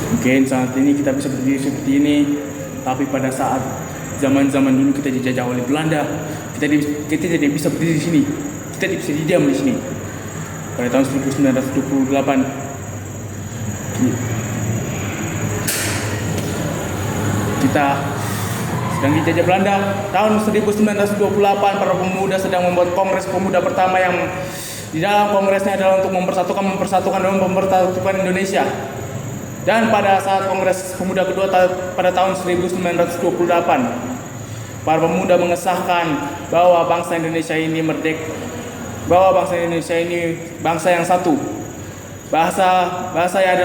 Mungkin saat ini kita bisa berdiri seperti ini, tapi pada saat zaman-zaman dulu kita dijajah oleh Belanda, kita tidak bisa berdiri di sini. Kita tidak bisa diam di sini. Pada tahun 1928, kita sedang dijajah Belanda. Tahun 1928, para pemuda sedang membuat kongres pemuda pertama yang di dalam kongresnya adalah untuk mempersatukan dan mempersatukan Indonesia. Dan pada saat kongres pemuda kedua pada tahun 1928, para pemuda mengesahkan bahwa bangsa Indonesia ini merdeka, bahwa bangsa Indonesia ini bangsa yang satu. Bahasanya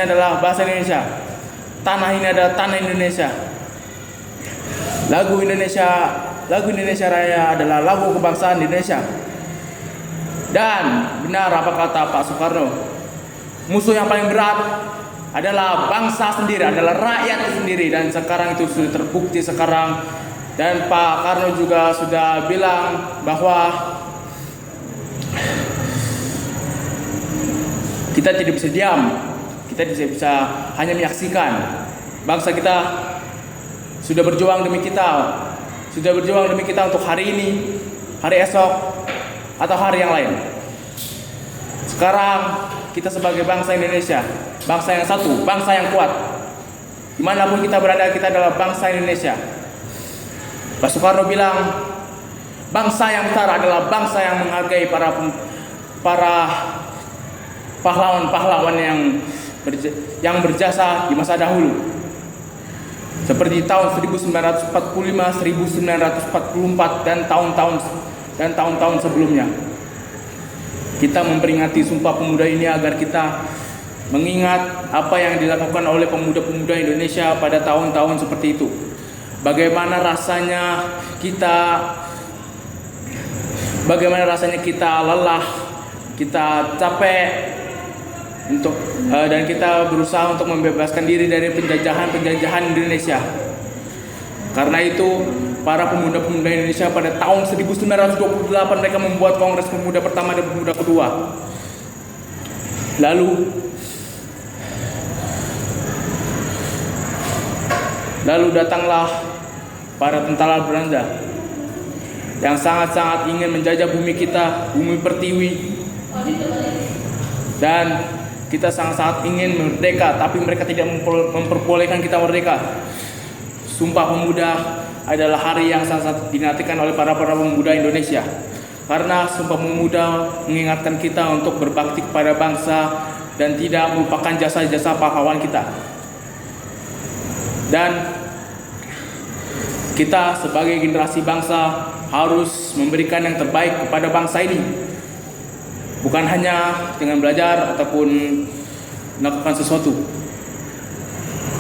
adalah bahasa Indonesia. Tanah ini adalah tanah Indonesia. Lagu Indonesia Raya adalah lagu kebangsaan Indonesia. Dan benar apa kata Pak Soekarno, musuh yang paling berat adalah bangsa sendiri, adalah rakyat sendiri. Dan sekarang itu sudah terbukti sekarang. Dan Pak Karno juga sudah bilang bahwa kita tidak bisa diam, kita tidak bisa hanya menyaksikan. Bangsa kita sudah berjuang demi kita untuk hari ini, hari esok, atau hari yang lain. Sekarang kita sebagai bangsa Indonesia, bangsa yang satu, bangsa yang kuat. Dimanapun kita berada, kita adalah bangsa Indonesia. Pak Soekarno bilang, bangsa yang besar adalah bangsa yang menghargai para pahlawan-pahlawan yang berjasa di masa dahulu. Seperti tahun 1945, 1944 dan tahun-tahun sebelumnya. Kita memperingati Sumpah Pemuda ini agar kita mengingat apa yang dilakukan oleh pemuda-pemuda Indonesia pada tahun-tahun seperti itu. Bagaimana rasanya kita lelah, kita capek dan kita berusaha untuk membebaskan diri dari penjajahan Indonesia. Karena itu, para pemuda-pemuda Indonesia pada tahun 1928 mereka membuat Kongres Pemuda pertama dan Pemuda kedua. Lalu datanglah para tentara Belanda yang sangat-sangat ingin menjajah bumi kita, bumi pertiwi. Dan kita sangat-sangat ingin merdeka, tapi mereka tidak memperbolehkan kita merdeka. Sumpah Pemuda adalah hari yang sangat dinantikan oleh para pemuda Indonesia. Karena Sumpah Pemuda mengingatkan kita untuk berbakti kepada bangsa dan tidak melupakan jasa-jasa pahlawan kita. Dan kita sebagai generasi bangsa harus memberikan yang terbaik kepada bangsa ini. Bukan hanya dengan belajar ataupun melakukan sesuatu.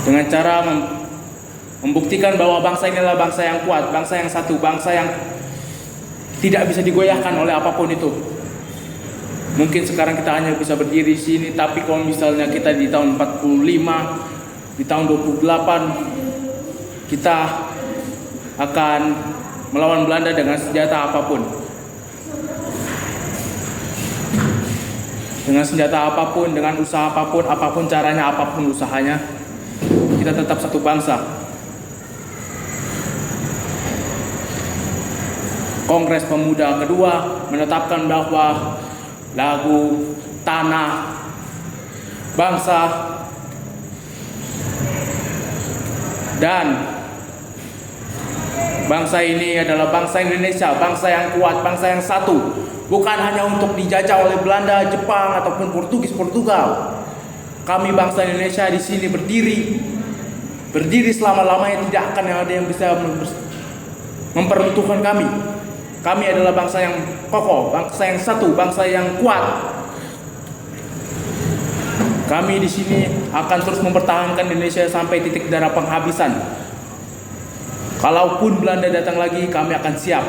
Dengan cara membuktikan bahwa bangsa ini adalah bangsa yang kuat, bangsa yang satu, bangsa yang tidak bisa digoyahkan oleh apapun itu. Mungkin sekarang kita hanya bisa berdiri di sini, tapi kalau misalnya kita di tahun 45, di tahun 28, kita akan melawan Belanda dengan senjata apapun. Dengan senjata apapun, dengan usaha apapun caranya, apapun usahanya, kita tetap satu bangsa. Kongres Pemuda kedua menetapkan bahwa lagu tanah bangsa dan bangsa ini adalah bangsa Indonesia, bangsa yang kuat, bangsa yang satu. Bukan hanya untuk dijajah oleh Belanda, Jepang ataupun Portugal. Kami bangsa Indonesia di sini berdiri selama-lamanya, tidak akan ada yang bisa memperuntukkan kami. Kami adalah bangsa yang kokoh, bangsa yang satu, bangsa yang kuat. Kami di sini akan terus mempertahankan Indonesia sampai titik darah penghabisan. Kalaupun Belanda datang lagi, kami akan siap.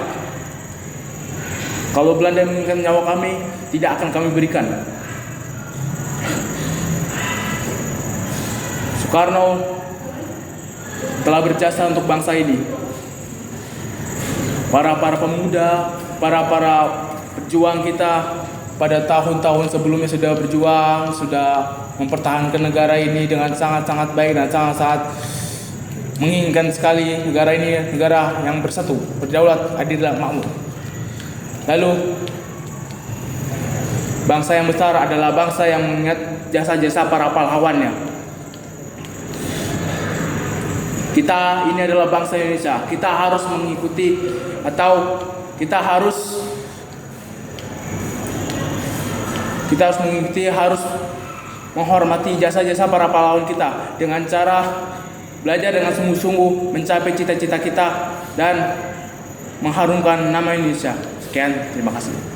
Kalau Belanda menginginkan nyawa kami, tidak akan kami berikan. Soekarno telah berjasa untuk bangsa ini. Para pemuda, para pejuang kita pada tahun-tahun sebelumnya sudah berjuang, sudah mempertahankan negara ini dengan sangat-sangat baik dan sangat-sangat menginginkan sekali negara ini negara yang bersatu, berdaulat, adil dan makmur. Lalu bangsa yang besar adalah bangsa yang mengingat jasa-jasa para pahlawannya. Kita ini adalah bangsa Indonesia. Kita harus mengikuti atau kita harus mengikuti, harus menghormati jasa-jasa para pahlawan kita dengan cara belajar dengan sungguh-sungguh mencapai cita-cita kita dan mengharumkan nama Indonesia. Sekian, terima kasih.